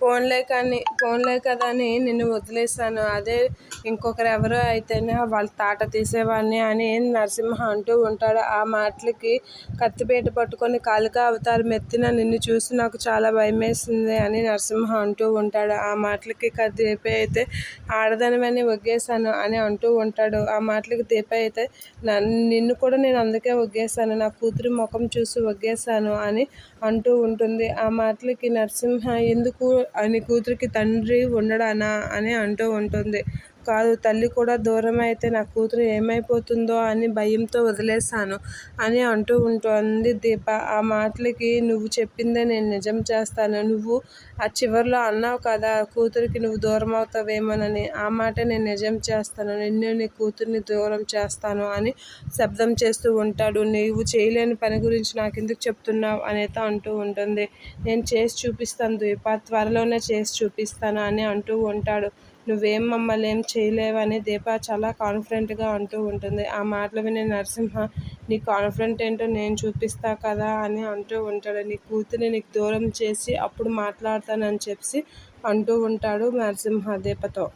పోన్లే కదా అని నిన్ను వదిలేశాను. అదే ఇంకొకరెవరో అయితేనే వాళ్ళ తాట తీసేవాడిని అని నరసింహ అంటూ ఉంటాడు. ఆ మాటలకి కత్తిపీట పట్టుకొని కాళికా అవతారం ఎత్తిన నిన్ను చూసి నాకు చాలా భయమేసింది అని నరసింహ అంటూ ఉంటాడు. ఆ మాటలకి దీప అయితే ఆడదానివని ఒగ్గేశాను అని అంటూ ఉంటాడు. ఆ మాటలకి దీప అయితే నిన్ను కూడా నేను అందుకే ఒగ్గేశాను, నా కూతురి ముఖం చూసి ఒగ్గేశాను అని అంటూ ఉంటుంది. ఆ మాటలకి నరసింహ ఎందుకు అని కూతురికి తండ్రి ఉండడానా అని అంటూ ఉంటుంది. కాదు, తల్లి కూడా దూరం అయితే నా కూతురు ఏమైపోతుందో అని భయంతో వదిలేశాను అని అంటూ ఉంటుంది దీప. ఆ మాటలకి నువ్వు చెప్పిందే నేను నిజం చేస్తాను. నువ్వు ఆ చివరిలో అన్నావు కదా కూతురికి నువ్వు దూరం అవుతావేమోనని, ఆ మాట నేను నిజం చేస్తాను. నిన్ను నీ కూతుర్ని దూరం చేస్తాను అని శబ్దం చేస్తూ ఉంటాడు. నీవు చేయలేని పని గురించి నాకెందుకు చెప్తున్నావు అనేది అంటూ ఉంటుంది. నేను చేసి చూపిస్తాను దీప, త్వరలోనే చేసి చూపిస్తాను అని అంటూ ఉంటాడు. నువ్వేం మమ్మల్ని ఏం చేయలేవని దీప చాలా కాన్ఫిడెంట్గా అంటూ ఉంటుంది. ఆ మాటలు విని నరసింహ నీ కాన్ఫిడెంట్ ఏంటో నేను చూపిస్తా కదా అని అంటూ ఉంటాడు. నీ కూతురిని నీకు దూరం చేసి అప్పుడు మాట్లాడతానని చెప్పి అంటూ ఉంటాడు నరసింహ దీపతో.